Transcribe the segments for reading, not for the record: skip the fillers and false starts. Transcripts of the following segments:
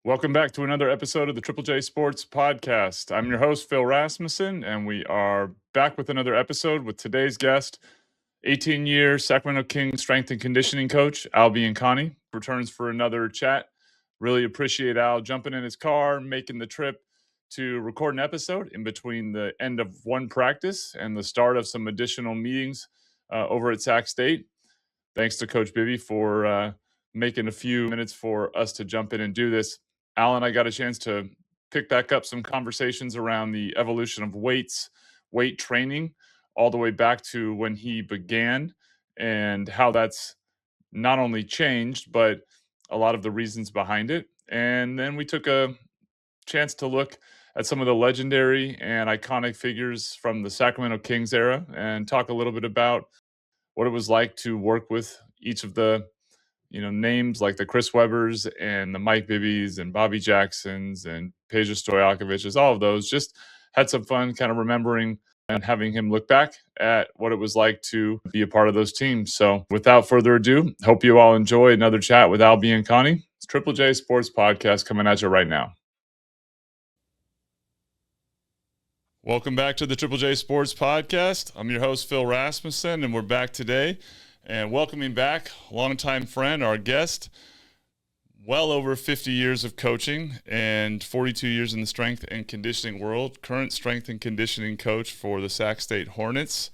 Welcome back to another episode of the Triple J Sports Podcast. I'm your host, Phil Rasmussen, and we are back with another episode with today's guest, 18-year Sacramento Kings strength and conditioning coach, Biancani, returns for another chat. Really appreciate Al jumping in his car, making the trip to record an episode in between the end of one practice and the start of some additional meetings over at Sac State. Thanks to Coach Bibby for making a few minutes for us to jump in and do this. Al and I got a chance to pick back up some conversations around the evolution of weights, weight training, all the way back to when he began and how that's not only changed, but a lot of the reasons behind it. And then we took a chance to look at some of the legendary and iconic figures from the Sacramento Kings era and talk a little bit about what it was like to work with each of the names like the Chris Webbers and the Mike Bibbies and Bobby Jacksons and Peja Stojakovic's, all of those. Just had some fun kind of remembering and having him look back at what it was like to be a part of those teams. So without further ado, hope you all enjoy another chat with Al Biancani. It's Triple J Sports Podcast coming at you right now. Welcome back to the Triple J Sports Podcast. I'm your host, Phil Rasmussen, and we're back today. And welcoming back longtime friend, our guest, well over 50 years of coaching and 42 years in the strength and conditioning world, current strength and conditioning coach for the Sac State Hornets,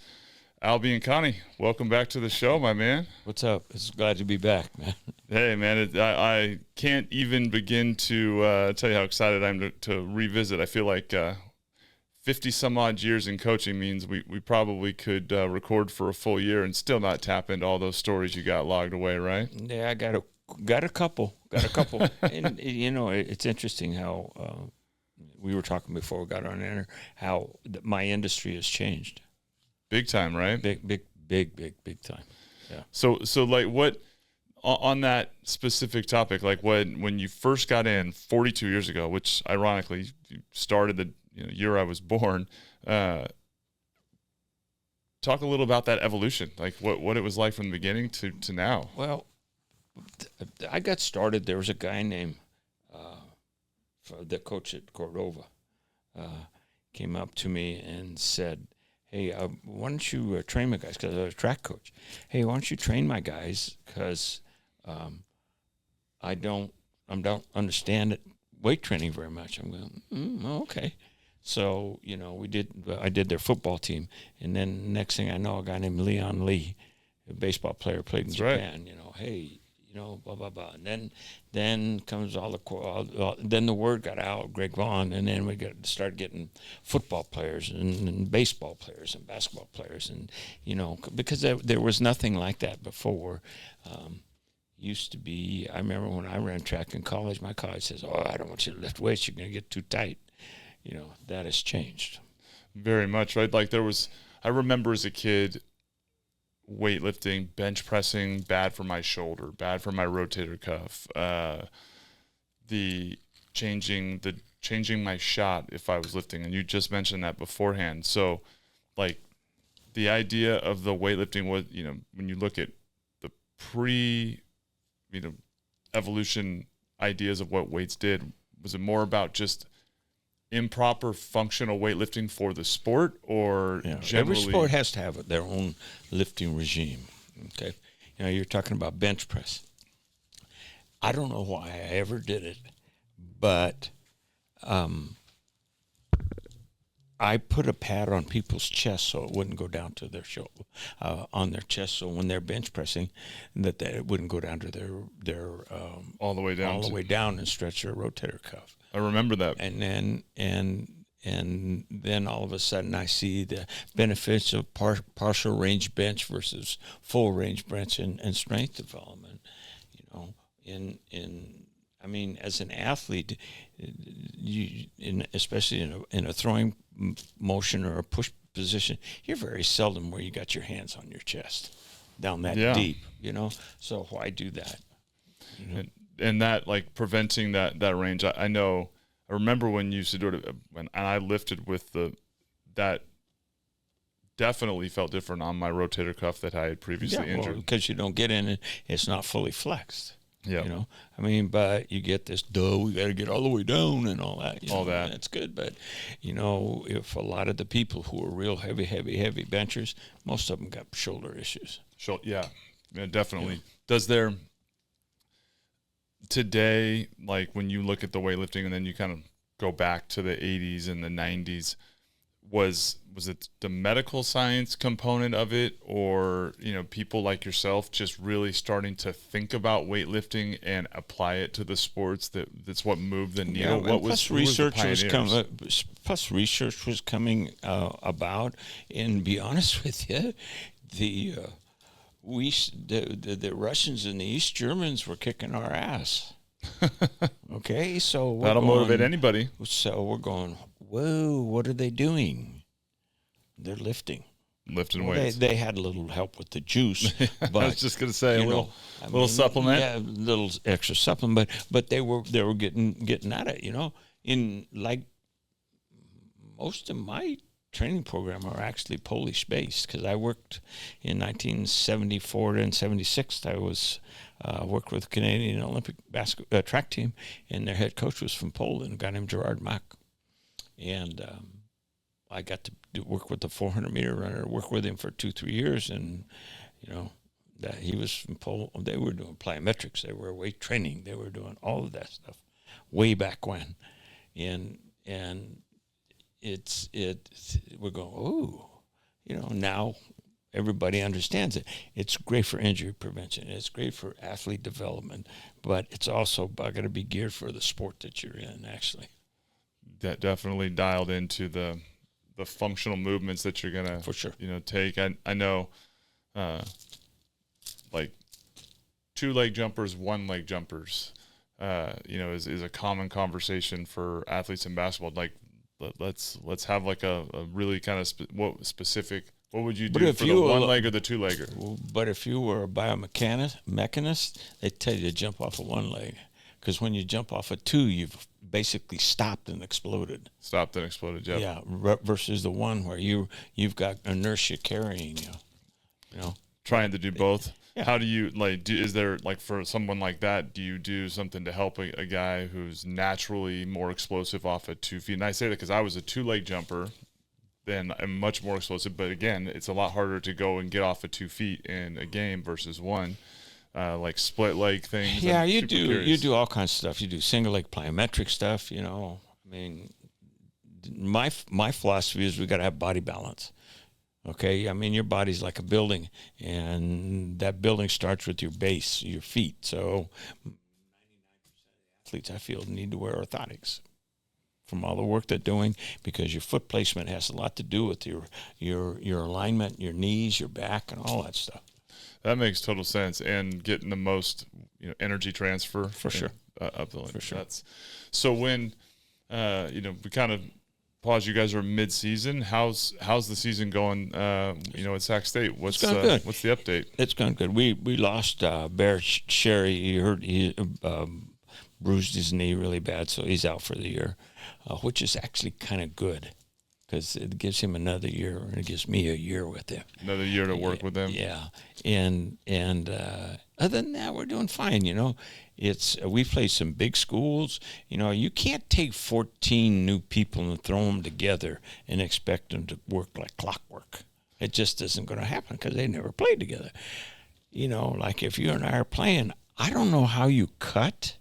Al Biancani. Welcome back to the show, my man. What's up? It's glad to be back, man. Hey, man, I can't even begin to tell you how excited I am to revisit. I feel like 50 some odd years in coaching means we probably could record for a full year and still not tap into all those stories you got logged away, right? Yeah, I got a couple. And it's interesting how we were talking before we got on air how my industry has changed. Big time, right? Big time. Yeah. So like what on that specific topic, like when you first got in 42 years ago, which ironically you started the year I was born, talk a little about that evolution, like what it was like from the beginning to now. Well, I got started. There was a guy named the coach at Cordova came up to me and said, "Hey, why don't you train my guys?" Because I was a track coach. "Hey, why don't you train my guys? Because I don't understand weight training very much." I'm going, okay. So, I did their football team. And then next thing I know, a guy named Leon Lee, a baseball player, played in Japan, right. Hey, blah, blah, blah. And then comes then the word got out, Greg Vaughn, and then we started getting football players and baseball players and basketball players. And, because there was nothing like that before. Used to be, I remember when I ran track in college, my college says, I don't want you to lift weights, you're going to get too tight. That has changed. Very much, right? Like I remember as a kid, weightlifting, bench pressing, bad for my shoulder, bad for my rotator cuff. The changing my shot if I was lifting, and you just mentioned that beforehand. So, like, the idea of the weightlifting was, when you look at the evolution ideas of what weights did, was it more about just improper functional weightlifting for the sport, or generally? Every sport has to have their own lifting regime. Okay, you're talking about bench press. I don't know why I ever did it, but I put a pad on people's chest so it wouldn't go down to their shoulder, on their chest. So when they're bench pressing, that it wouldn't go down to their all the way down and stretch their rotator cuff. I remember that. And then all of a sudden I see the benefits of partial range bench versus full range bench and strength development. As an athlete, especially in a throwing motion or a push position, you're very seldom where you got your hands on your chest down that deep. So why do that? And that, like, preventing that range. I know. I remember when you used to do it when I lifted with that definitely felt different on my rotator cuff that I had previously injured. Because you don't get in it, it's not fully flexed. Yeah. You know, I mean, but you get this, we got to get all the way down and all that. All that. That's good. But, if a lot of the people who are real heavy benchers, most of them got shoulder issues. Yeah, definitely. Does there, today, like when you look at the weightlifting and then you kind of go back to the 80s and the 90s, was it the medical science component of it, or people like yourself just really starting to think about weightlifting and apply it to the sports that's what moved the needle? Plus research was coming about, and be honest with you, the Russians and the East Germans were kicking our ass. Okay, so that'll motivate anybody. So we're going, whoa, what are they doing? They're lifting weights. They had a little help with the juice. But, I was just going to say a little supplement. Yeah, a little extra supplement. But they were getting at it. In like most of my training program are actually Polish based, because I worked in 1974 and 76. I was worked with the Canadian Olympic track team, and their head coach was from Poland, a guy named Gerard Mack. And I got to work with the 400-meter runner, work with him for 2-3 years, and that he was from Poland. They were doing plyometrics, they were weight training, they were doing all of that stuff way back when, and we're going, now everybody understands it. It's great for injury prevention. It's great for athlete development, but it's also got to be geared for the sport that you're in, actually. That definitely dialed into the functional movements that you're gonna for sure take. I know like 2-leg jumpers, 1-leg jumpers is a common conversation for athletes in basketball. Like let's have like a really kind of specific. What would you do for the 1-leg or the 2-legger? But if you were a biomechanist, they tell you to jump off of 1 leg, because when you jump off of 2, you've basically stopped and exploded. Yeah. Yeah, versus the one where you've got inertia carrying you. Trying to do both. Yeah. How do you is there, like, for someone like that, do you do something to help a guy who's naturally more explosive off of 2 feet? And I say that because I was a 2-leg jumper, then I'm much more explosive. But again, it's a lot harder to go and get off of 2 feet in a game versus 1. Like split leg things. Yeah, you do all kinds of stuff. You do single leg plyometric stuff. I mean, my philosophy is we got to have body balance. Okay, I mean, your body's like a building, and that building starts with your base, your feet. So 99% of the athletes, I feel, need to wear orthotics from all the work they're doing, because your foot placement has a lot to do with your alignment, your knees, your back, and all that stuff. That makes total sense, and getting the most energy transfer for sure up the line. For sure. So when we kind of pause. You guys are mid-season. How's the season going? At Sac State. What's the update? It's going good. We lost Bear Sherry. He bruised his knee really bad, so he's out for the year, which is actually kind of good, because it gives him another year, and it gives me a year with him. Another year to work with him. Yeah, and other than that, we're doing fine. We play some big schools. You can't take 14 new people and throw them together and expect them to work like clockwork. It just isn't going to happen, because they never played together. Like if you and I are playing, I don't know how you cut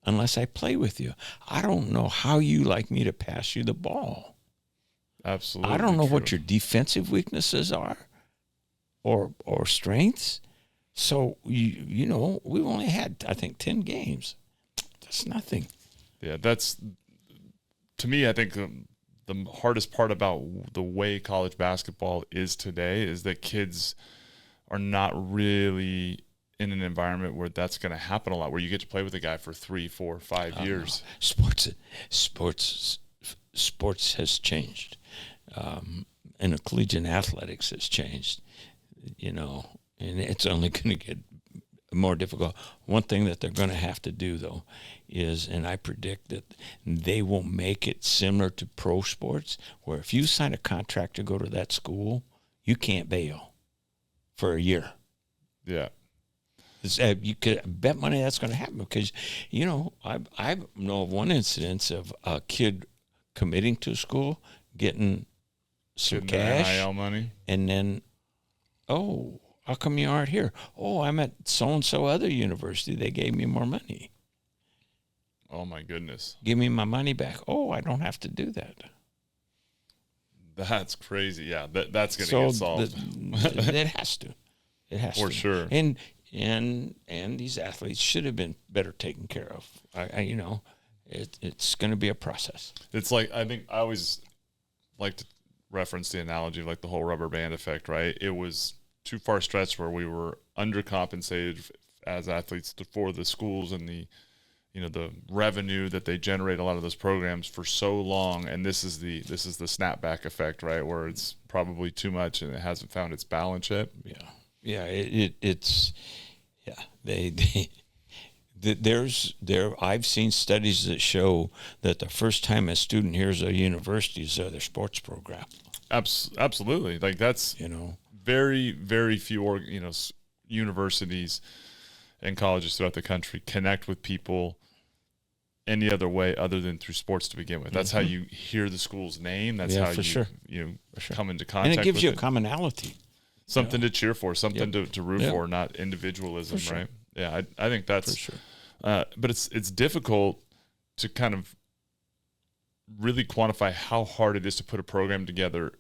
unless I play with you. I don't know how you like me to pass you the ball. Absolutely. I don't know what your defensive weaknesses are or strengths. So, we've only had, I think, 10 games. That's nothing. Yeah, that's, to me, I think the hardest part about the way college basketball is today is that kids are not really in an environment where that's going to happen a lot, where you get to play with a guy for 3, 4, 5 years. Sports has changed. And the collegiate athletics has changed, and it's only going to get more difficult. One thing that they're going to have to do, though, is, and I predict that they will make it similar to pro sports, where if you sign a contract to go to that school, you can't bail for a year. Yeah. You could bet money that's going to happen because, I know of one instance of a kid committing to a school, getting some cash, NIL money, and then, oh, how come you aren't here? Oh, I'm at so-and-so other university. They gave me more money. Oh, my goodness. Give me my money back. Oh, I don't have to do that. That's crazy. Yeah, that's going to get solved. It has to. It has to. For sure. And these athletes should have been better taken care of. It's going to be a process. It's like, I think I always like to reference the analogy of like the whole rubber band effect, right? It was too far stretched where we were undercompensated as athletes for the schools and the revenue that they generate a lot of those programs for so long, and this is the snapback effect, right, where it's probably too much and it hasn't found its balance yet. I've seen studies that show that the first time a student hears a university is their sports program. Absolutely, like that's very, very few universities and colleges throughout the country connect with people any other way other than through sports to begin with. That's how you hear the school's name. That's how you come into contact with and it gives you a commonality. Something to cheer for, something to root for, not individualism, right? Yeah, I think that's for sure. But it's difficult to kind of really quantify how hard it is to put a program together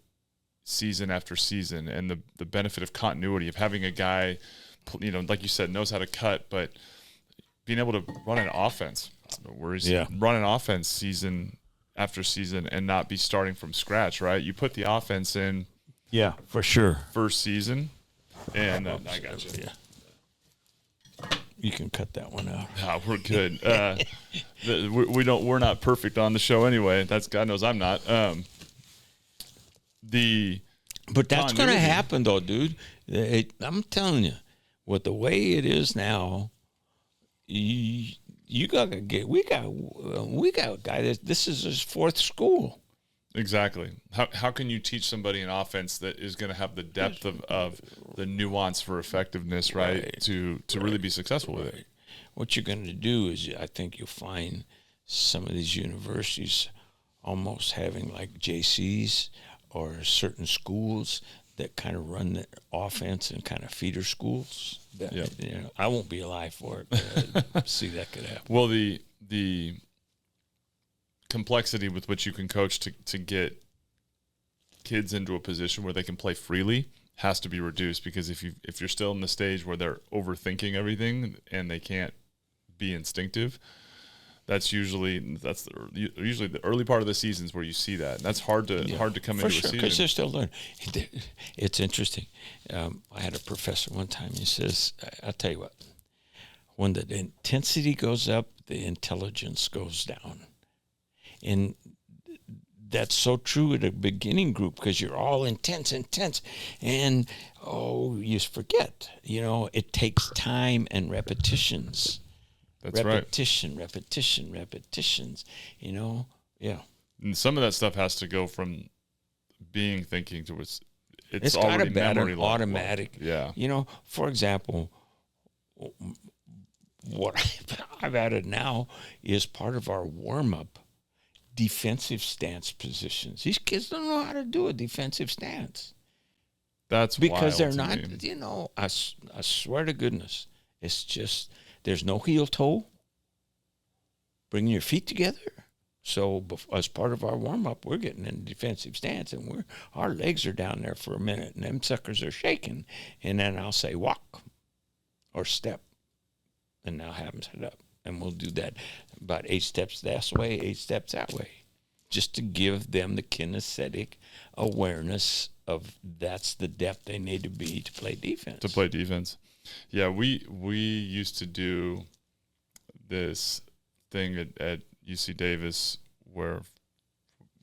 season after season, and the benefit of continuity of having a guy, like you said, knows how to cut, but being able to run an offense where he's run an offense season after season and not be starting from scratch, right? You put the offense in, for sure, first season, and I got you. Yeah, you can cut that one out. No, we're good. We're not perfect on the show anyway. That's God knows I'm not. But that's going to happen though, dude. I'm telling you, with the way it is now, we got a guy that this is his fourth school. Exactly. How can you teach somebody an offense that is going to have the depth of the nuance for effectiveness, right? To really be successful with it. What you're going to do is, I think you'll find some of these universities almost having like JCs or certain schools that kind of run the offense and kind of feeder schools. I won't be alive for it, but I see that could happen. Well, the complexity with which you can coach to get kids into a position where they can play freely has to be reduced, because if you're still in the stage where they're overthinking everything and they can't be instinctive, that's usually the early part of the seasons where you see that. And that's hard to come into a season. Because they're still learning. It's interesting. I had a professor one time. He says, "I'll tell you what. When the intensity goes up, the intelligence goes down." And that's so true at a beginning group, because you're all intense, and you forget. It takes time and repetitions. That's repetitions. And some of that stuff has to go from being thinking to it's already memory automatic. Yeah. For example, what I've added now is part of our warm-up defensive stance positions. These kids don't know how to do a defensive stance. That's because they're not, I swear to goodness, it's just, there's no heel toe. Bring your feet together. So as part of our warm-up, we're getting in a defensive stance, and our legs are down there for a minute, and them suckers are shaking. And then I'll say walk or step, and now have them set up. And we'll do that about 8 steps this way, 8 steps that way, just to give them the kinesthetic awareness of that's the depth they need to be to play defense. Yeah, we used to do this thing at UC Davis where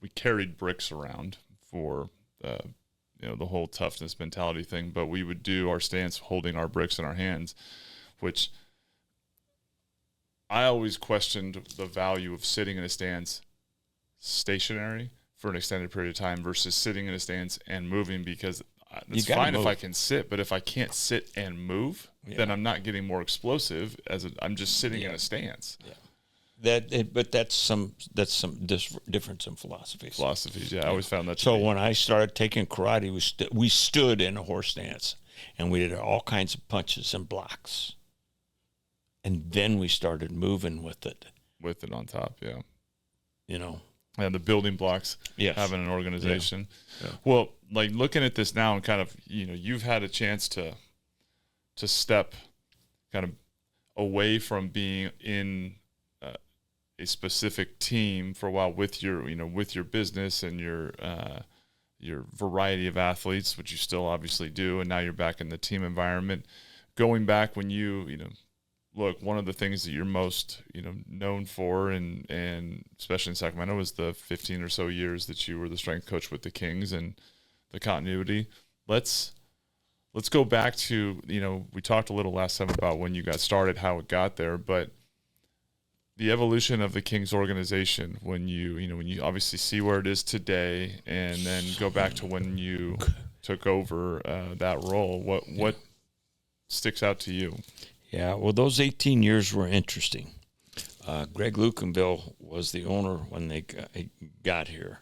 we carried bricks around for the whole toughness mentality thing, but we would do our stance holding our bricks in our hands, which I always questioned the value of sitting in a stance stationary for an extended period of time versus sitting in a stance and moving, because It's fine if I can sit, but if I can't sit and move, then I'm not getting more explosive I'm just sitting in a stance. Yeah. But that's some difference in philosophies. I always found that. So when I started taking karate, we stood in a horse stance, and we did all kinds of punches and blocks, and then we started moving with it on top. Yeah, and the building blocks. Having an organization. Yeah. Well, like looking at this now and kind of you've had a chance to step kind of away from being in a specific team for a while with your with your business and your variety of athletes, which you still obviously do, and now you're back in the team environment. Going back when look, one of the things that you're most known for, and especially in Sacramento, was the 15 or so years that you were the strength coach with the Kings and the continuity. Let's go back to we talked a little last time about when you got started, how it got there, but the evolution of the Kings organization, when you obviously see where it is today, and then go back to when you took over that role, what sticks out to you? Yeah, well, those 18 years were interesting. Greg Lukenbill was the owner when they got here,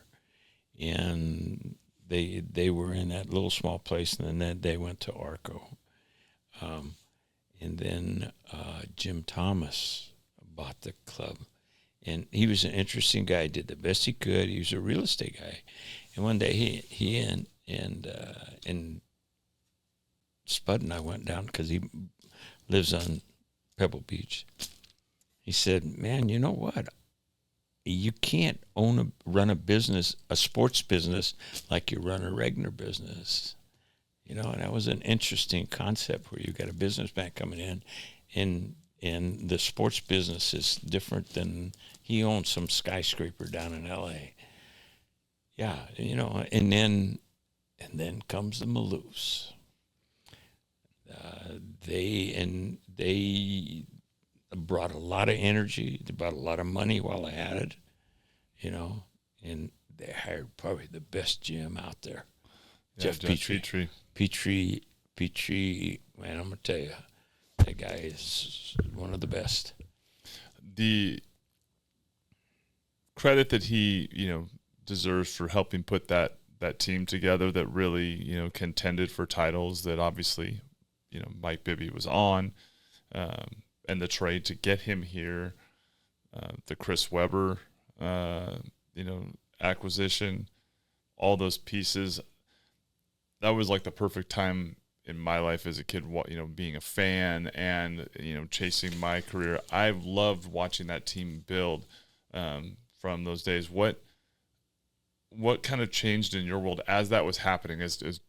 and they were in that little small place, and then they went to Arco. And then Jim Thomas bought the club, and he was an interesting guy. Did the best he could. He was a real estate guy, and one day he and Spud and I went down because he lives on Pebble Beach. He said, "Man, you know what? You can't run a business, a sports business, like you run a regular business." And that was an interesting concept where you got a businessman coming in, and the sports business is different than he owns some skyscraper down in L.A. Yeah, and then comes the Maloofs. They brought a lot of energy. They brought a lot of money while they had it, and they hired probably the best GM out there, Jeff Petrie. Petrie, man, I'm gonna tell you, that guy is one of the best. The credit that he, deserves for helping put that team together that really, contended for titles that obviously, Mike Bibby was on, and the trade to get him here, the Chris Webber, acquisition, all those pieces. That was like the perfect time in my life as a kid, being a fan and, chasing my career. I've loved watching that team build from those days. What kind of changed in your world as that was happening, as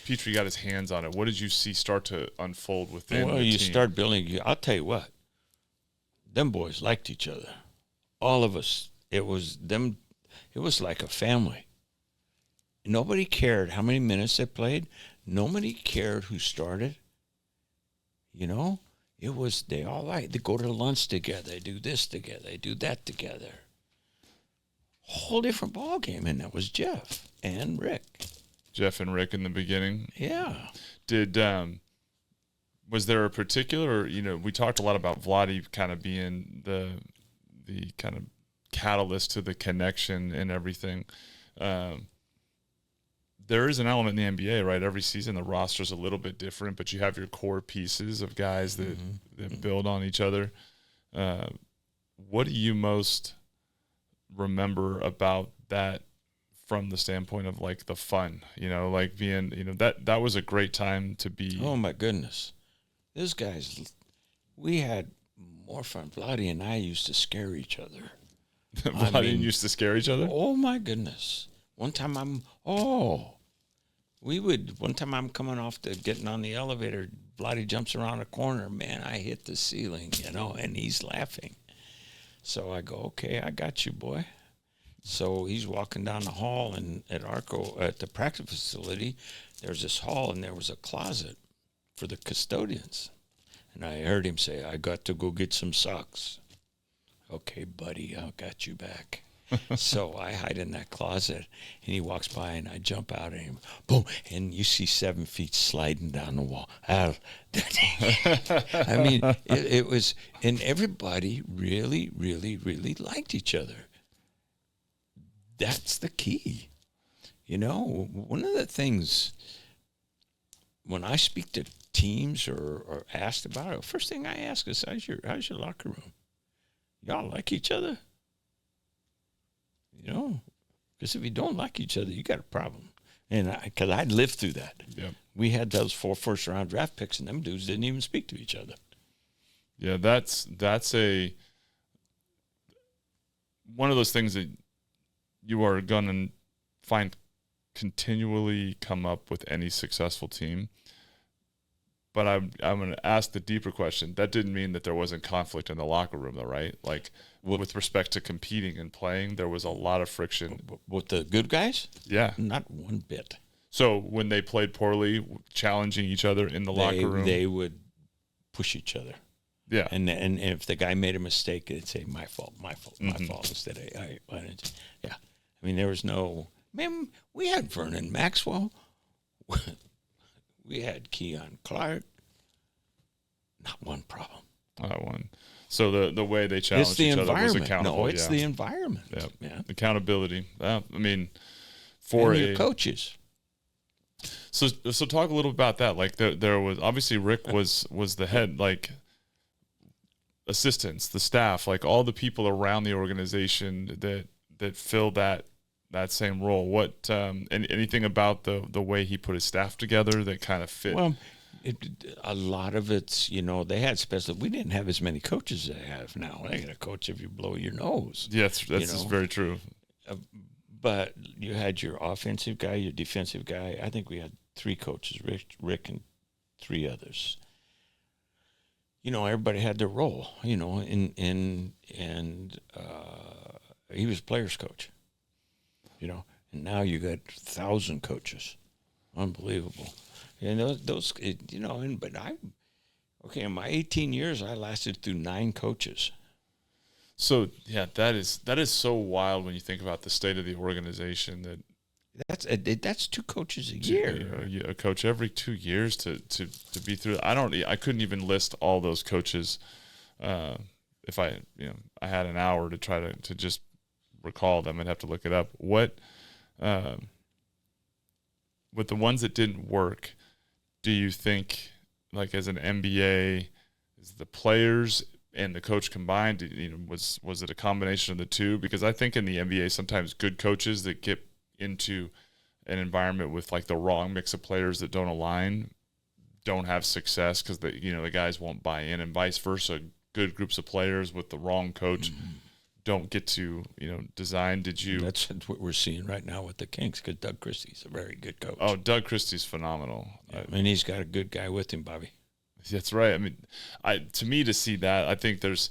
Petrie got his hands on it? What did you see start to unfold within the team? You start building. I'll tell you what, them boys liked each other. All of us. It was them. It was like a family. Nobody cared how many minutes they played. Nobody cared who started. It was, they all like, they go to lunch together, they do this together, they do that together. Whole different ball game, and that was Jeff and Rick. Jeff and Rick in the beginning. Yeah. Did was there a particular, we talked a lot about Vlade kind of being the kind of catalyst to the connection and everything. There is an element in the NBA, right? Every season the roster's a little bit different, but you have your core pieces of guys that build on each other. What do you most remember about that from the standpoint of like the fun, like being, that was a great time to be. Oh my goodness. Those guys, we had more fun. Vlade and I used to scare each other. Vlade used to scare each other? Oh my goodness. One time I'm coming off getting on the elevator. Vlade jumps around a corner. Man, I hit the ceiling, and he's laughing. So I go, okay, I got you, boy. So he's walking down the hall, and at Arco, at the practice facility, there's this hall, and there was a closet for the custodians. And I heard him say, I got to go get some socks. Okay, buddy, I got you back. So I hide in that closet, and he walks by, and I jump out at him, boom, and you see 7 feet sliding down the wall. I mean, it was, and everybody really, really, really liked each other. That's the key. You know, one of the things when I speak to teams or asked about it, first thing I ask is, how's your locker room? Y'all like each other? You know, because if you don't like each other, you got a problem. And because I lived through that. Yep. We had those 4 first-round draft picks, and them dudes didn't even speak to each other. Yeah, that's one of those things that you are going to find continually come up with any successful team. But I'm going to ask the deeper question. That didn't mean that there wasn't conflict in the locker room, though, right? Like, with respect to competing and playing, there was a lot of friction. With the good guys? Yeah. Not one bit. So when they played poorly, challenging each other in the locker room? They would push each other. Yeah. And if the guy made a mistake, they'd say, my fault, instead of, yeah. I mean, there was no, man, we had Vernon Maxwell. We had Keon Clark. Not one problem. Not one. So the way they challenged each other was accountable. No, it's the environment. Yeah. Yeah. Accountability. I mean, and your coaches. So talk a little about that. Like there was obviously Rick was the head, like assistants, the staff, like all the people around the organization that fill that same role. What anything about the way he put his staff together that kind of fit? Well, a lot of it's, you know, they had special. We didn't have as many coaches as they have now. They got a coach if you blow your nose. Yeah, that's very true. But you had your offensive guy, your defensive guy. I think we had 3 coaches, Rick and 3 others. You know, everybody had their role, you know, and he was players coach, you know, and now you got 1,000 coaches. Unbelievable. And those you know, in my 18 years, I lasted through 9 coaches. So yeah, that is so wild when you think about the state of the organization. That's 2 coaches a year. A coach every 2 years to be through. I couldn't even list all those coaches. If I had an hour to try to just recall them, I'd have to look it up. What with the ones that didn't work, do you think, like as an NBA, is the players and the coach combined, you know, was it a combination of the two? Because I think in the NBA sometimes good coaches that get into an environment with like the wrong mix of players that don't align don't have success because the guys won't buy in, and vice versa. Good groups of players with the wrong coach don't get to design. That's what we're seeing right now with the Kings, because Doug Christie's a very good coach. Oh, Doug Christie's phenomenal. Yeah, and he's got a good guy with him, Bobby. That's right. I mean, to see that, I think there's,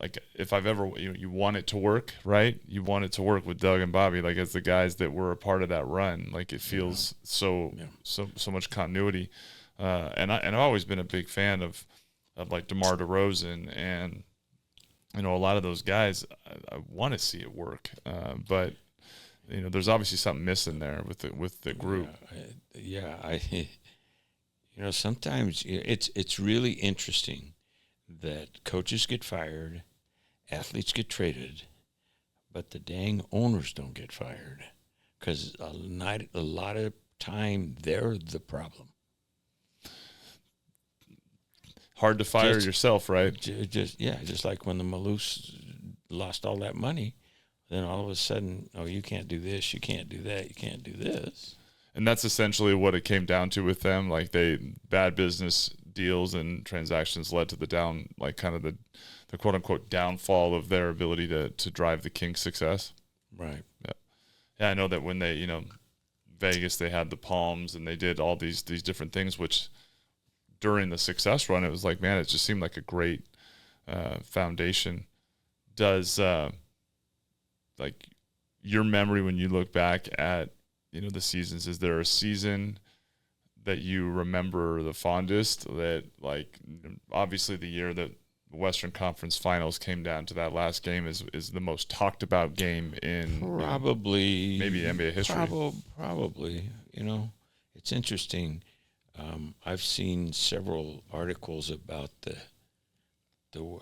like, if I've ever, you want it to work, right? You want it to work with Doug and Bobby, like as the guys that were a part of that run. Like it feels so much continuity. And I've always been a big fan of like DeMar DeRozan and a lot of those guys. I want to see it work, but there's obviously something missing there with the group. Sometimes it's really interesting that coaches get fired, athletes get traded, but the dang owners don't get fired, because a lot of time they're the problem. Hard to fire yourself, right? Just like when the Maloofs lost all that money, then all of a sudden, you can't do this, you can't do that, you can't do this. And that's essentially what it came down to with them. Like bad business deals and transactions led to the quote unquote downfall of their ability to drive the Kings' success. Right. Yeah. I know that when they, Vegas, they had the Palms and they did all these different things, which during the success run, it was like, man, it just seemed like a great foundation. Does like your memory when you look back at, the seasons, is there a season that you remember the fondest? That, like, obviously the year that Western Conference Finals came down to that last game is the most talked about game in probably maybe NBA history. Probably. It's interesting. I've seen several articles about the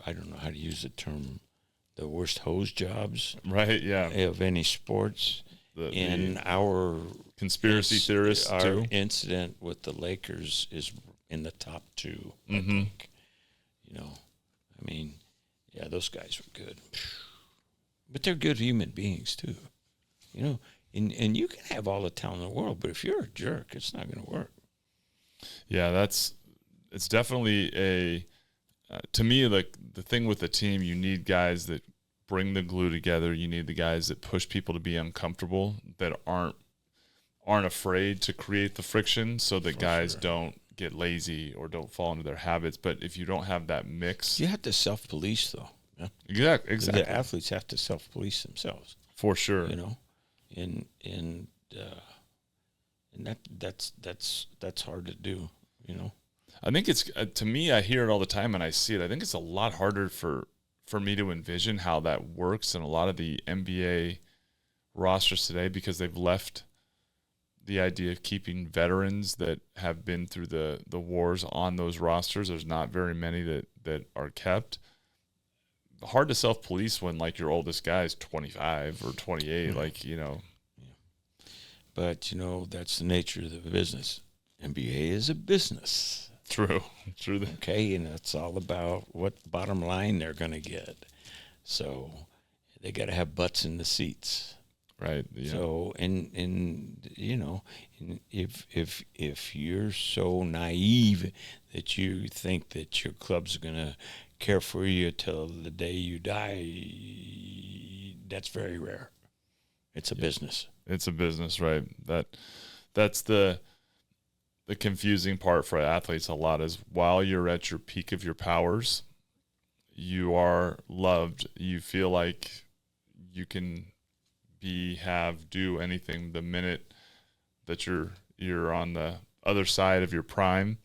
I don't know how to use the term, the worst hose jobs, right? Yeah, of any sports. And our conspiracy theorists too. Incident with the Lakers is in the top 2. I Mm-hmm. think. I mean, yeah, those guys were good, but they're good human beings too. And you can have all the talent in the world, but if you're a jerk, it's not going to work. Yeah, it's definitely to me, like the thing with the team, you need guys that bring the glue together. You need the guys that push people to be uncomfortable, that aren't afraid to create the friction, so that guys don't get lazy or don't fall into their habits. But if you don't have that mix, you have to self-police, though. Yeah, exactly. The athletes have to self-police themselves, for sure. And that's hard to do. I think it's to me, I hear it all the time and I see it. I think it's a lot harder for me to envision how that works in a lot of the NBA rosters today, because they've left the idea of keeping veterans that have been through the wars on those rosters. There's not very many that are kept. Hard to self-police when, like, your oldest guy is 25 or 28, Yeah. But, that's the nature of the business. NBA is a business. True. Okay, and it's all about what bottom line they're going to get. So they got to have butts in the seats. Right. Yeah. So and if you're so naive that you think that your club's gonna care for you till the day you die, that's very rare. It's a business. It's a business, right? That's the confusing part for athletes a lot, is while you're at your peak of your powers, you are loved. You feel like you can do anything. The minute that you're on the other side of your prime,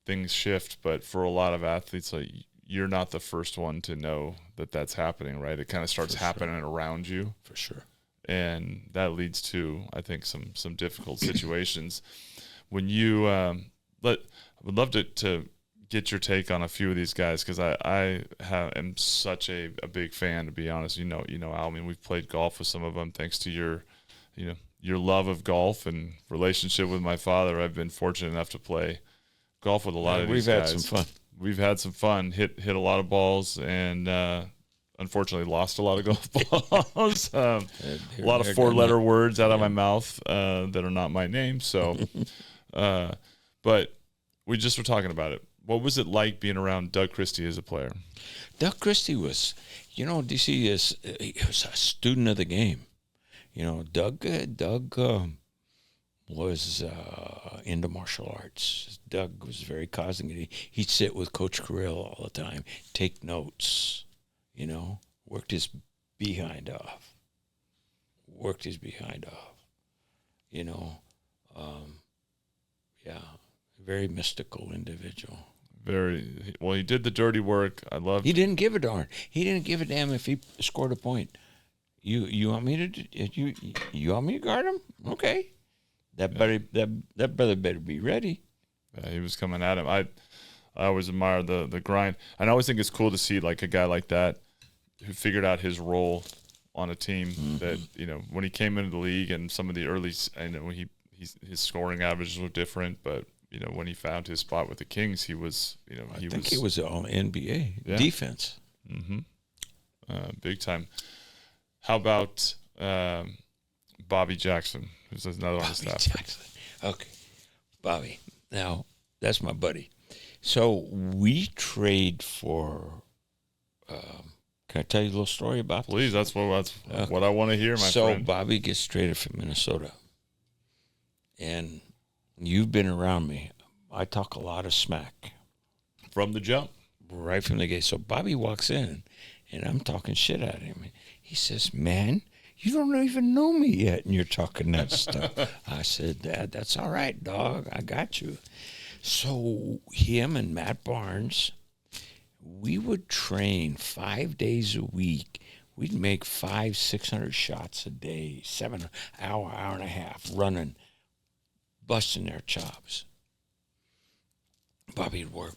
things shift. But for a lot of athletes, like, you're not the first one to know that that's happening, right? It kind of starts happening around you. For sure. And that leads to, I think, some difficult situations. When you I would love to get your take on a few of these guys, because I am such a big fan, to be honest. Al, I mean, we've played golf with some of them thanks to your love of golf and relationship with my father. I've been fortunate enough to play golf with a lot of these guys. We've had some fun, hit a lot of balls, and unfortunately lost a lot of golf balls. A lot of 4-letter words out of my mouth that are not my name. So, but we just were talking about it. What was it like being around Doug Christie as a player? Doug Christie was, DC he was a student of the game. Doug was into martial arts. Doug was very cosmic. He'd sit with Coach Carrill all the time, take notes, worked his behind off. Very mystical individual. Very well. He did the dirty work. He didn't give a darn. He didn't give a damn if he scored a point. You want me to you want me to guard him? Okay. That brother better be ready. Yeah, he was coming at him. I always admire the grind. And I always think it's cool to see, like, a guy like that who figured out his role on a team. Mm-hmm. That when he came into the league and some of the early, his scoring averages were different, but when he found his spot with the Kings, he was, I think he was all NBA defense. Mm-hmm. Big time. How about Bobby Jackson, who's another on the staff? Jackson. Okay. Bobby. Now, that's my buddy. So we trade for, can I tell you a little story about Please, this? That's what I want to hear, my friend. So Bobby gets traded from Minnesota. And you've been around me. I talk a lot of smack. From the jump. Right from the gate. So Bobby walks in, and I'm talking shit at him. He says, "Man, you don't even know me yet, and you're talking that stuff." I said, "That's all right, dog. I got you." So him and Matt Barnes, we would train 5 days a week. We'd make 500-600 shots a day, 7 hour and a half running, busting their chops. Bobby'd work.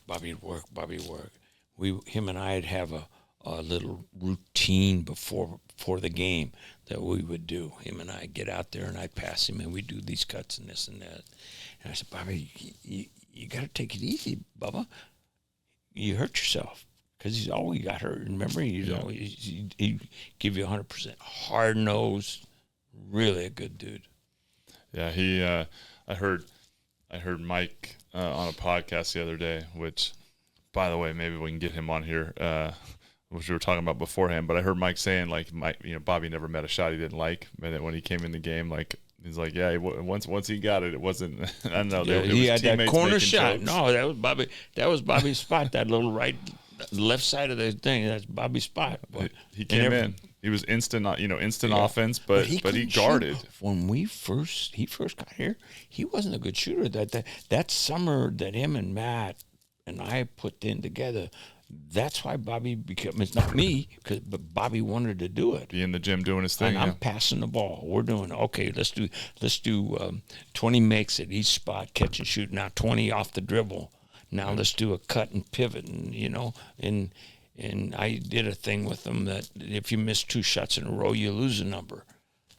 Him and I'd have a little routine before the game that we would do. Him and I'd get out there and I'd pass him and we'd do these cuts and this and that. And I said, Bobby, you got to take it easy, Bubba. You hurt yourself. Because he's always got hurt. Remember, he'd give you 100%. Hard-nosed, really a good dude. Yeah, I heard Mike on a podcast the other day, which, by the way, maybe we can get him on here, which we were talking about beforehand. But I heard Mike saying, like, Bobby never met a shot he didn't like. And then when he came in the game, like, he's like, yeah, once he got it, it wasn't. I don't know. Yeah, he had that corner shot. Jokes. No, that was Bobby. That was Bobby's spot. That little left side of the thing. That's Bobby's spot. But he came in. He was instant offense, but he guarded. When he first got here, he wasn't a good shooter. That summer that him and Matt and I put in together, that's why Bobby became. It's not me, but Bobby wanted to do it. Be in the gym doing his thing. And I'm passing the ball. We're doing okay. Let's do 20 makes at each spot, catch and shoot. Now 20 off the dribble. Now let's do a cut and pivot, and I did a thing with them that if you miss 2 shots in a row, you lose a number.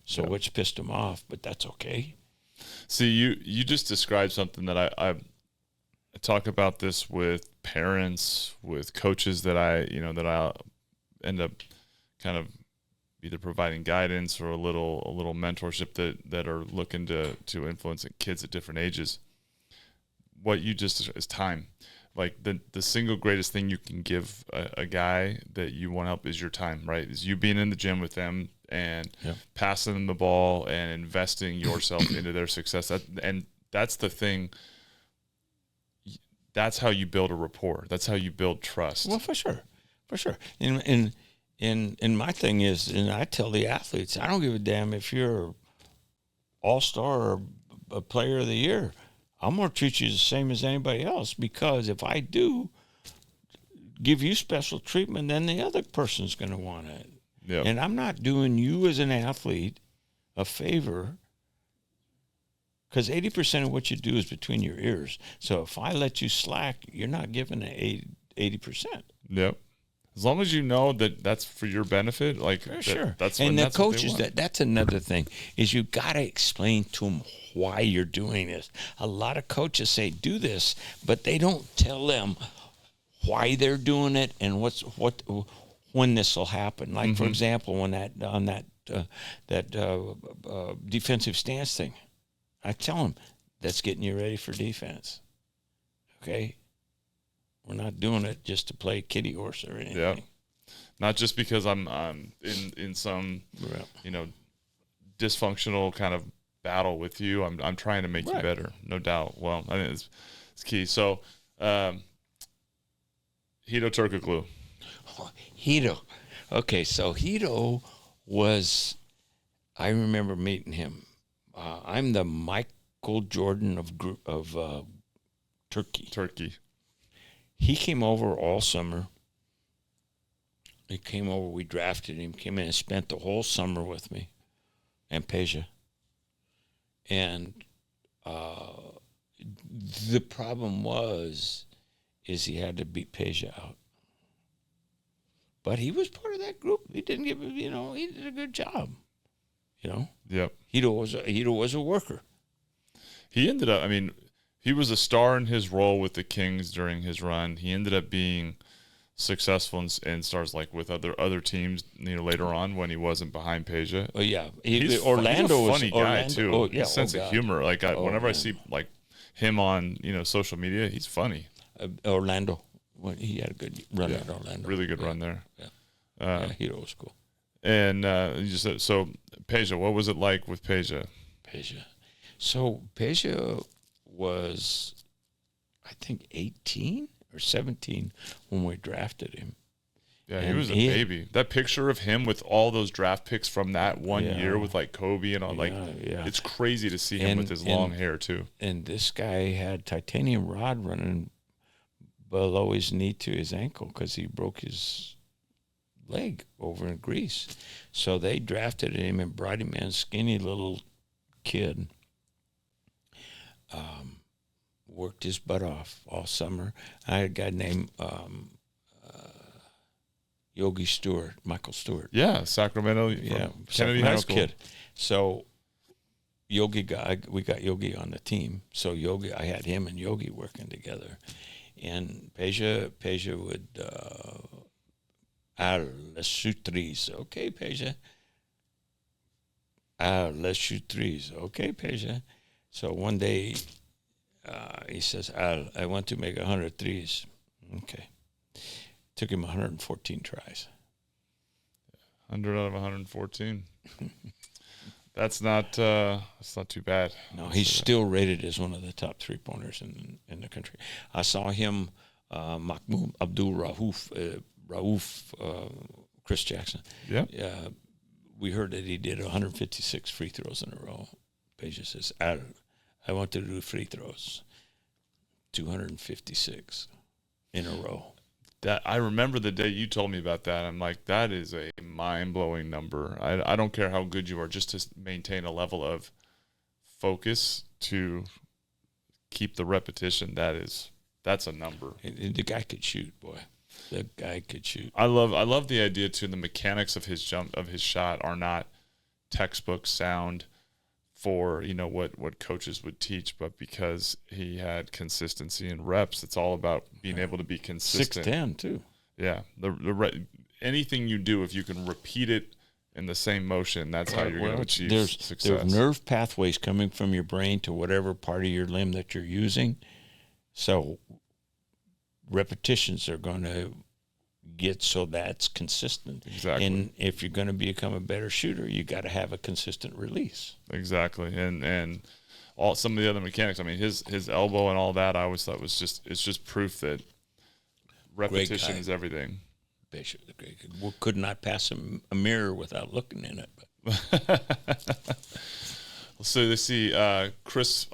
So which pissed him off, but that's okay. See, you just described something that I talk about this with parents, with coaches that I end up kind of either providing guidance or a little mentorship that are looking to influence kids at different ages. What you just is time. Like the single greatest thing you can give a guy that you want to help is your time, right? Is you being in the gym with them and passing them the ball and investing yourself into their success. And that's the thing. That's how you build a rapport. That's how you build trust. Well, for sure. And my thing is, and I tell the athletes, I don't give a damn if you're all-star or a player of the year. I'm going to treat you the same as anybody else, because if I do give you special treatment, then the other person's going to want it. Yep. And I'm not doing you as an athlete a favor, because 80% of what you do is between your ears. So if I let you slack, you're not giving it 80%. Yep. As long as you know that that's for your benefit, like sure. That's and the coaches, that's another thing, is you got to explain to them why you're doing this. A lot of coaches say do this, but they don't tell them why they're doing it and when this will happen. Like for example, on that defensive stance thing, I tell them that's getting you ready for defense. Okay. We're not doing it just to play kitty horse or anything. Yeah. Not just because I'm in some dysfunctional kind of battle with you. I'm trying to make you better, no doubt. Well, I think it's key. So, Hedo Turkoglu. Hedo. Okay, so Hedo was. I remember meeting him. I'm the Michael Jordan of Turkey. He came over all summer. He came over, we drafted him, came in and spent the whole summer with me and Peja. And the problem is he had to beat Peja out. But he was part of that group. He didn't give, he did a good job. Yep. Hedo was a worker. He ended up, he was a star in his role with the Kings during his run. He ended up being successful and stars like with other teams, later on when he wasn't behind Peja. Oh yeah, he's a funny guy too. Oh yeah, sense of humor. Like whenever I see like him on social media, he's funny. Orlando, he had a good run at Orlando. Really good run there. Yeah, Hedo was cool. And you just said, so Peja, what was it like with Peja? So Peja was, I think, 18 or 17 when we drafted him. Yeah, he was a baby. That picture of him with all those draft picks from that one year with like Kobe and all, it's crazy to see him with his long hair too. And this guy had titanium rod running below his knee to his ankle because he broke his leg over in Greece. So they drafted him and brought him in, skinny little kid. Worked his butt off all summer. I had a guy named Yogi Stewart, Michael Stewart. Yeah, Sacramento. Yeah, Kennedy Sacramento High School. kid. So we got Yogi on the team. So Yogi, I had him and Yogi working together. And Peja would, let's shoot threes. Okay, Peja. Let's shoot threes. Okay, Peja. So one day he says, I want to make 100 threes. Okay. Took him 114 tries. 100 out of 114. That's not too bad. No, he's still rated as one of the top three-pointers in the country. I saw him, Mahmoud Abdul Rauf, Chris Jackson. Yeah. We heard that he did 156 free throws in a row. Peja says, I want to do free throws. 256 in a row. That I remember the day you told me about that. I'm like, that is a mind-blowing number. I don't care how good you are, just to maintain a level of focus to keep the repetition. That's a number. The guy could shoot, boy. The guy could shoot. I love the idea too. The mechanics of his shot are not textbook sound for what coaches would teach, but because he had consistency and reps, it's all about being able to be consistent. 6'10" too. Yeah, anything you do, if you can repeat it in the same motion, that's how you're going to achieve success. There's nerve pathways coming from your brain to whatever part of your limb that you're using, so repetitions are going to get so that's consistent. Exactly. And if you're going to become a better shooter, you got to have a consistent release. Exactly. And all some of the other mechanics. I mean, his elbow and all that. I always thought it's just proof that repetition is everything. Bishop, the great guy. We could not pass him a mirror without looking in it. But. So they see Chris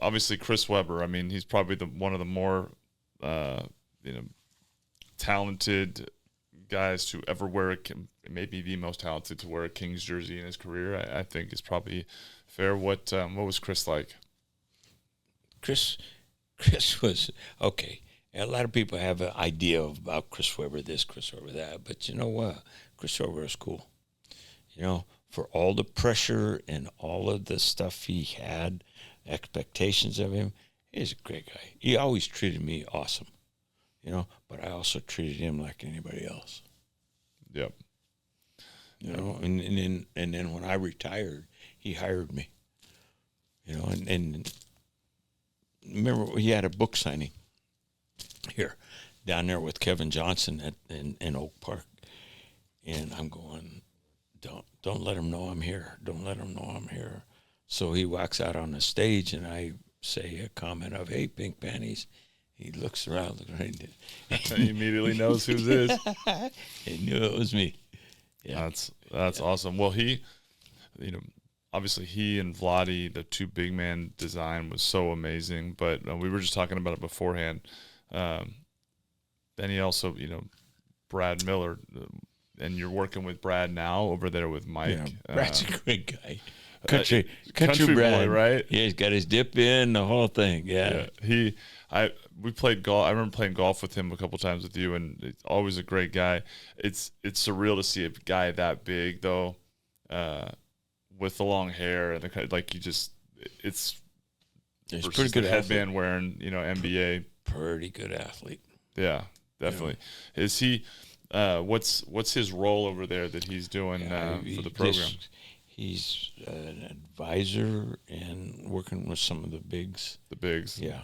Webber. I mean, he's probably one of the more talented guys to ever wear maybe the most talented to wear a Kings jersey in his career. I think is probably fair. What was Chris like? Chris was okay. A lot of people have an idea about Chris Webber this, Chris Webber that, but you know what? Chris Webber is cool. For all the pressure and all of the stuff he had, expectations of him, he's a great guy. He always treated me awesome. But I also treated him like anybody else. Yep. And then when I retired, he hired me. And remember he had a book signing here down there with Kevin Johnson in Oak Park, and I'm going, don't let him know I'm here. Don't let him know I'm here. So he walks out on the stage, and I say a comment of, "Hey, pink panties." He looks around, he immediately knows who this is. He knew it was me. Yeah, that's awesome. Well, he, obviously he and Vladi, the two big man design was so amazing. But we were just talking about it beforehand. Then he also, Brad Miller, and you're working with Brad now over there with Mike. Yeah, Brad's a great guy. Country Brad, boy, right? Yeah, he's got his dip in, the whole thing. Yeah. We played golf. I remember playing golf with him a couple times with you, and it's always a great guy. It's surreal to see a guy that big though, with the long hair and it's he's pretty good headband athlete. wearing, NBA. Pretty good athlete. Yeah, definitely. Is he? What's his role over there that he's doing for the program? He's an advisor and working with some of the bigs. The bigs. Yeah.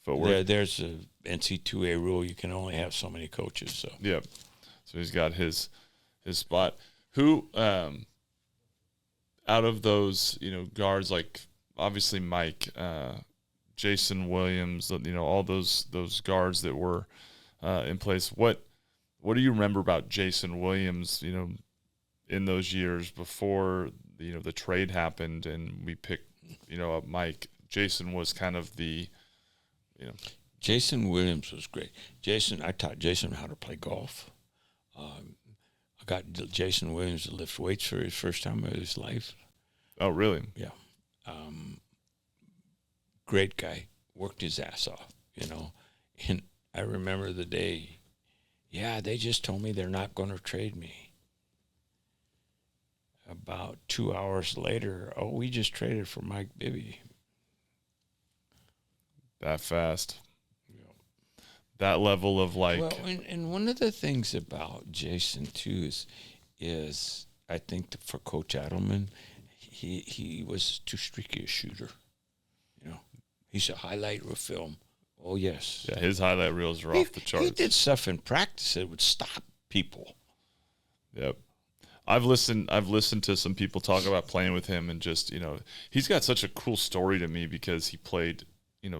Footwork. There's a NCAA rule. You can only have so many coaches. So. Yep. So he's got his spot. Who, out of those, guards, like obviously Mike, Jason Williams, all those guards that were in place. What do you remember about Jason Williams, in those years before, the trade happened and we picked, up Mike? Jason was kind of the, Jason Williams was great. I taught Jason how to play golf. I got Jason Williams to lift weights for his first time of his life. Oh, really? Yeah. Great guy. Worked his ass off, And I remember the day, they just told me they're not going to trade me. About 2 hours later, we just traded for Mike Bibby. That fast. That level of Well, and one of the things about Jason too is I think for Coach Adelman, he was too streaky a shooter. He's a highlight reel film. Oh yes. Yeah, his highlight reels are off the charts. He did stuff in practice that would stop people. Yep. I've listened to some people talk about playing with him, and just, he's got such a cool story to me because he played,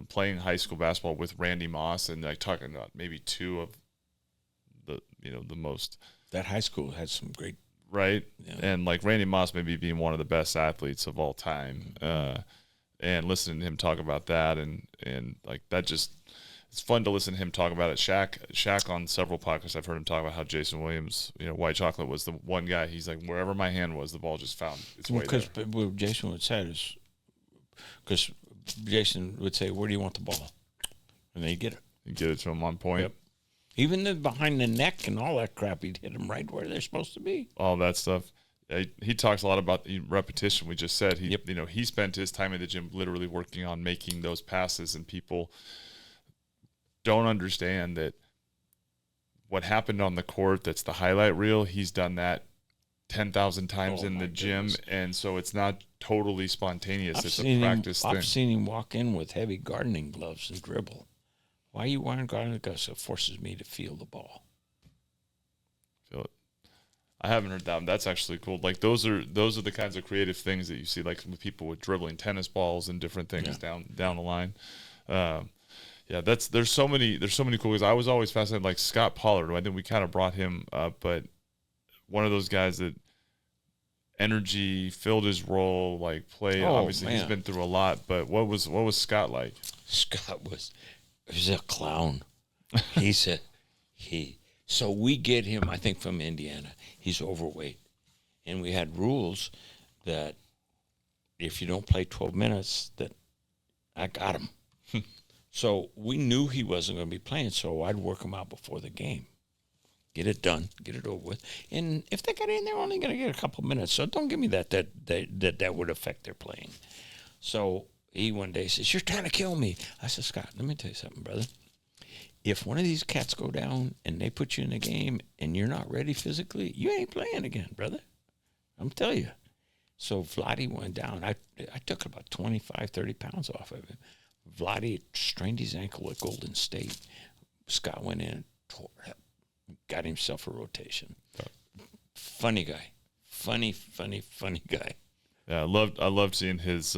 playing high school basketball with Randy Moss, and talking about maybe two of the most. That high school had some great. Right. Yeah. And like Randy Moss maybe being one of the best athletes of all time. And listening to him talk about that and like that, just it's fun to listen to him talk about it. Shaq on several podcasts, I've heard him talk about how Jason Williams, White Chocolate, was the one guy. He's like, wherever my hand was, the ball just found its way there. Because what Jason would say is, because Jason would say, "Where do you want the ball?" And they get it. You get it to him on point. Yep. Even behind the neck and all that crap, he'd hit them right where they're supposed to be. All that stuff. He talks a lot about the repetition. We just said he spent his time in the gym literally working on making those passes, and people don't understand that what happened on the court, that's the highlight reel, he's done that 10,000 times in the gym, and so it's not totally spontaneous. It's a practice thing. I've seen him walk in with heavy gardening gloves and dribble. Why are you wearing gardening gloves? It forces me to feel the ball. Feel it. I haven't heard that one. That's actually cool. Like those are the kinds of creative things that you see, like with people with dribbling tennis balls and different things down the line. There's so many cool guys. I was always fascinated, like Scott Pollard. I think we kind of brought him up, but one of those guys that energy filled his role, like play. Obviously, he's been through a lot. But what was Scott like? Scott was a clown. So we get him, I think, from Indiana. He's overweight. And we had rules that if you don't play 12 minutes, that I got him. So we knew he wasn't going to be playing, so I'd work him out before the game. Get it done, get it over with. And if they got in, they're only going to get a couple minutes. So don't give me that would affect their playing. So he one day says, "You're trying to kill me." I said, "Scott, let me tell you something, brother. If one of these cats go down and they put you in a game and you're not ready physically, you ain't playing again, brother. I'm telling you." So Vladdy went down. I took about 25, 30 pounds off of him. Vladdy strained his ankle at Golden State. Scott went in, tore it up, got himself a rotation. Funny guy. Funny guy. Yeah, I loved seeing his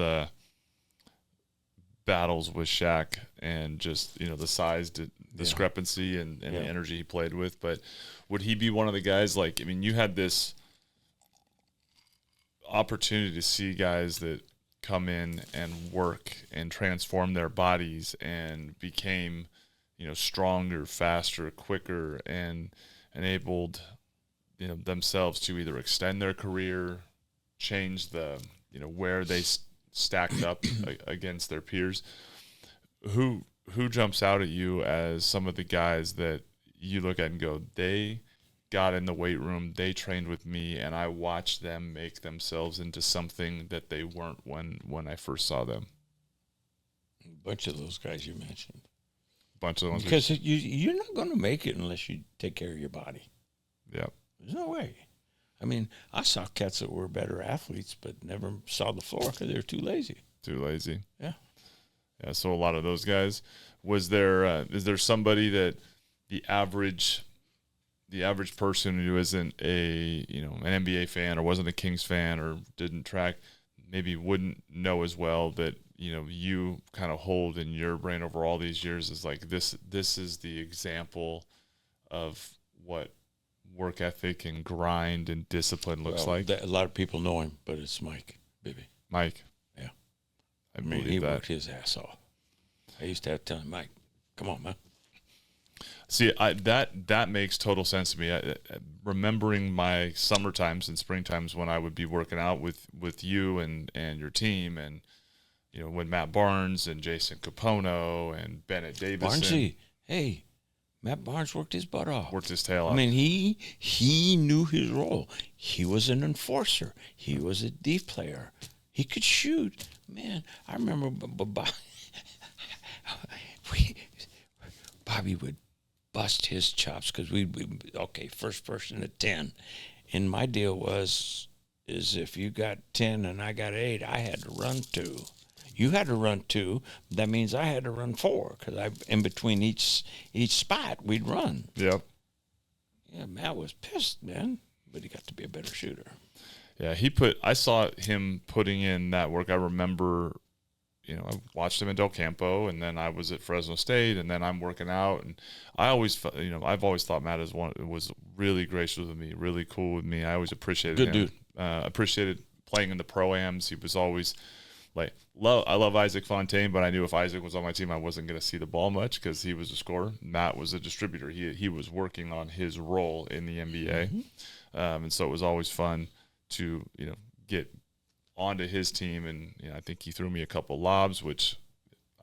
battles with Shaq, and just the size discrepancy and the energy he played with. But would he be one of the guys, like, I mean, you had this opportunity to see guys that come in and work and transform their bodies and became stronger, faster, quicker, and enabled themselves to either extend their career, change the where they stacked up against their peers. Who jumps out at you as some of the guys that you look at and go, they got in the weight room, they trained with me, and I watched them make themselves into something that they weren't when I first saw them? A bunch of those guys you mentioned. A bunch of those. Because you're not going to make it unless you take care of your body. Yeah. There's no way. I mean, I saw cats that were better athletes but never saw the floor because they were too lazy. Too lazy. Yeah. Yeah, so a lot of those guys. Is there somebody that the average person who isn't an NBA fan or wasn't a Kings fan or didn't track maybe wouldn't know as well, that you kind of hold in your brain over all these years, is like this is the example of what work ethic and grind and discipline looks like? A lot of people know him, but it's Mike Bibby. Mike. Yeah. I mean, he worked his ass off. I used to have to tell him, "Mike, Come on, man. See, that makes total sense to me. Remembering my summer times and spring times when I would be working out with you and your team, and when Matt Barnes and Jason Capono and Bennett Davison. Barnesy, hey, Matt Barnes worked his butt off. Worked his tail off. I mean, he knew his role. He was an enforcer. He was a deep player. He could shoot. Man, I remember Bobby would bust his chops because we first person at 10. And my deal is if you got 10 and I got 8, I had to run 2. You had to run 2. That means I had to run 4 because in between each spot we'd run. Yep. Yeah, Matt was pissed, man, but he got to be a better shooter. Yeah, I saw him putting in that work. I remember, I watched him in Del Campo, and then I was at Fresno State, and then I'm working out, and I've always thought Matt was really gracious with me, really cool with me. I always appreciated him. Good dude. Appreciated playing in the pro-ams. He was always I love Isaac Fontaine, but I knew if Isaac was on my team, I wasn't going to see the ball much because he was a scorer. Matt was a distributor. He was working on his role in the NBA, and so it was always fun to get onto his team. And I think he threw me a couple lobs, which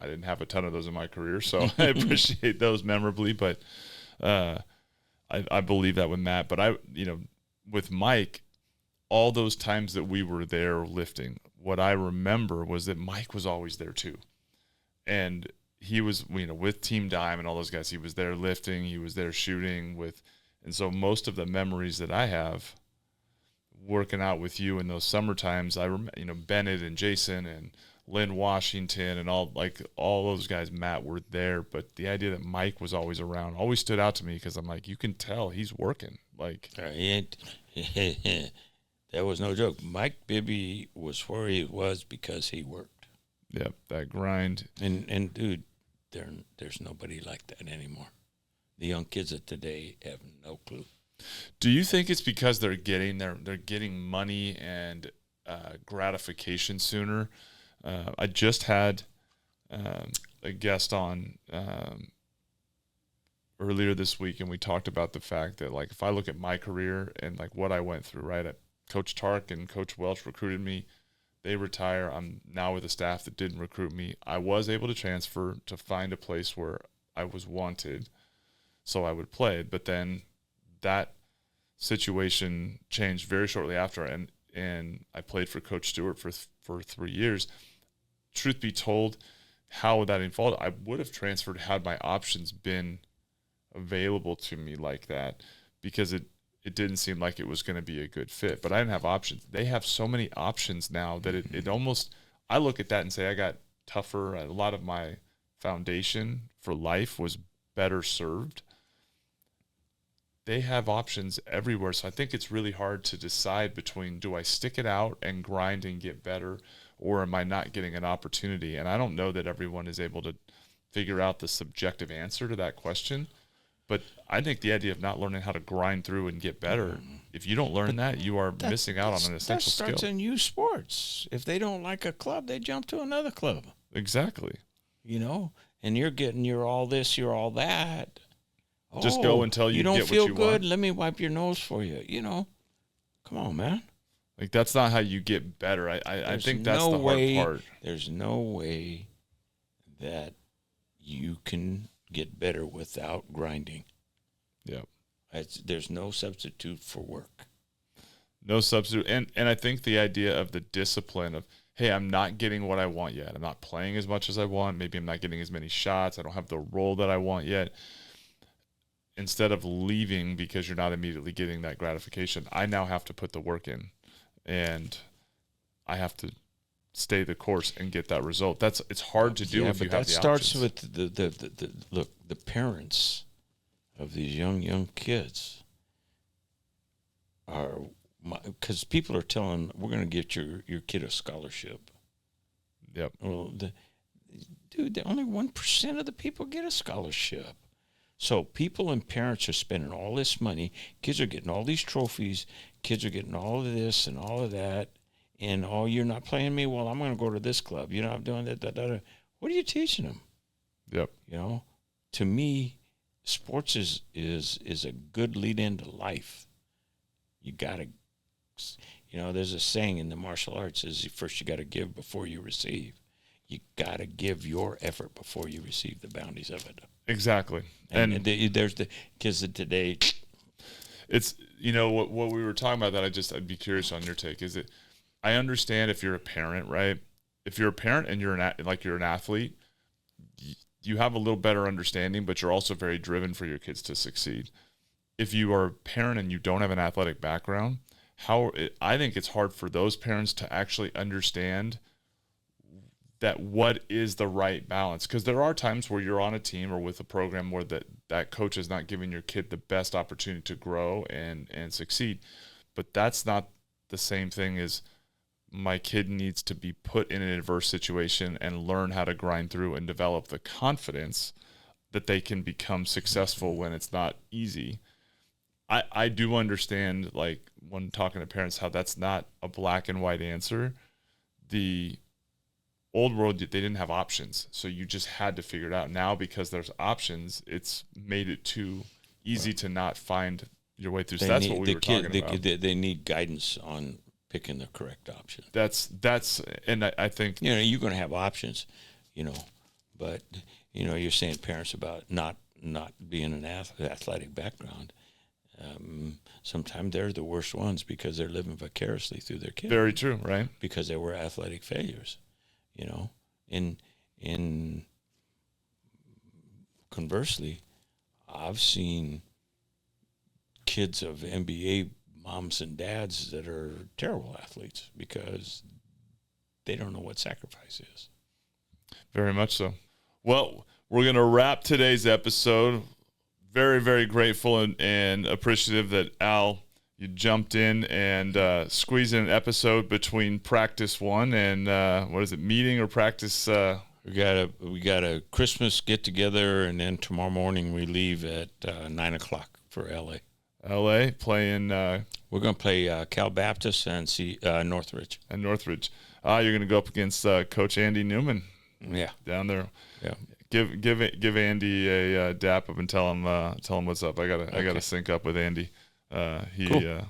I didn't have a ton of those in my career, so I appreciate those memorably. But I believe that with Matt. But with Mike, all those times that we were there lifting, what I remember was that Mike was always there too. And he was, with Team Dime and all those guys, he was there lifting, he was there shooting and so most of the memories that I have working out with you in those summer times, I remember, Bennett and Jason and Lynn Washington and all those guys, Matt, were there. But the idea that Mike was always around always stood out to me because I'm like, you can tell he's working. That was no joke. Mike Bibby was where he was because he worked. Yep, that grind. And dude, there's nobody like that anymore. The young kids of today have no clue. Do you think it's because they're getting money and gratification sooner? I just had a guest on earlier this week, and we talked about the fact that if I look at my career and what I went through, right? Coach Tark and Coach Welch recruited me. They retire. I'm now with a staff that didn't recruit me. I was able to transfer to find a place where I was wanted, so I would play. But then that situation changed very shortly after, and I played for Coach Stewart for 3 years. Truth be told, how would that unfold? I would have transferred had my options been available to me like that, because it didn't seem like it was going to be a good fit. But I didn't have options. They have so many options now that it almost, I look at that and say I got tougher. A lot of my foundation for life was better served. They have options everywhere. So I think it's really hard to decide between, do I stick it out and grind and get better, or am I not getting an opportunity? And I don't know that everyone is able to figure out the subjective answer to that question. But I think the idea of not learning how to grind through and get better, if you don't learn that, you are missing out on an essential skill. That starts in youth sports. If they don't like a club, they jump to another club. Exactly. And you're all this, you're all that. Just go until you don't get feel what you good. want. Let me wipe your nose for you. Come on, man. That's not how you get better. I think that's the hard part. There's no way that you can get better without grinding. Yep. There's no substitute for work. No substitute. And I think the idea of the discipline of, hey, I'm not getting what I want yet. I'm not playing as much as I want. Maybe I'm not getting as many shots. I don't have the role that I want yet. Instead of leaving because you're not immediately getting that gratification, I now have to put the work in, and I have to stay the course and get that result. It's hard to do if you have the options. That starts with the parents of these young kids are, because people are telling, we're going to get your kid a scholarship. Yep. Well, only 1% of the people get a scholarship. So people and parents are spending all this money. Kids are getting all these trophies. Kids are getting all of this and all of that. And, you're not playing me? Well, I'm going to go to this club. You're not doing that. What are you teaching them? Yep. to me, sports is a good lead into life. You gotta, there's a saying in the martial arts is first you gotta give before you receive. You gotta give your effort before you receive the bounties of it. Exactly. And there's the kids of today. It's what we wwere talking about that I'd be curious on your take. Is it? I understand if you're a parent, right? If you're a parent and you're an athlete, you have a little better understanding, but you're also very driven for your kids to succeed. If you are a parent and you don't have an athletic background, I think it's hard for those parents to actually understand that what is the right balance. Because there are times where you're on a team or with a program where that coach is not giving your kid the best opportunity to grow and succeed. But that's not the same thing as my kid needs to be put in an adverse situation and learn how to grind through and develop the confidence that they can become successful when it's not easy. I do understand, like, when talking to parents, how that's not a black and white answer. The old world, they didn't have options, so you just had to figure it out. Now, because there's options, it's made it too easy to not find your way through. So that's what we were talking about. They need guidance on picking the correct option. That's and I think you're going to have options, but you're saying parents about not being an athletic background. Sometimes they're the worst ones because they're living vicariously through their kids. Very true, right? Because they were athletic failures, In conversely, I've seen kids of NBA moms and dads that are terrible athletes because they don't know what sacrifice is. Very much so. Well, we're going to wrap today's episode. Very, very grateful and appreciative that, Al, you jumped in and squeezed in an episode between practice one and meeting or practice? We got a Christmas get together, and then tomorrow morning we leave at 9:00 for LA. LA playing. We're going to play Cal Baptist and Northridge. And Northridge. You're going to go up against Coach Andy Newman. Yeah, down there. Yeah. Give Andy a dap up and tell him what's up. I gotta sync up with Andy. Cool.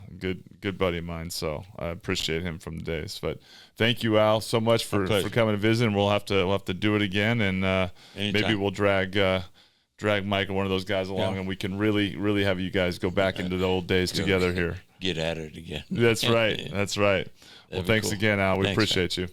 Good buddy of mine, so I appreciate him from the days. But thank you, Al, so much for coming to visit. And we'll have to do it again, and maybe we'll drag Mike or one of those guys along, and we can really have you guys go back into the old days together here. Get at it again. That's right. That's right. Well, thanks again, Al. We appreciate you.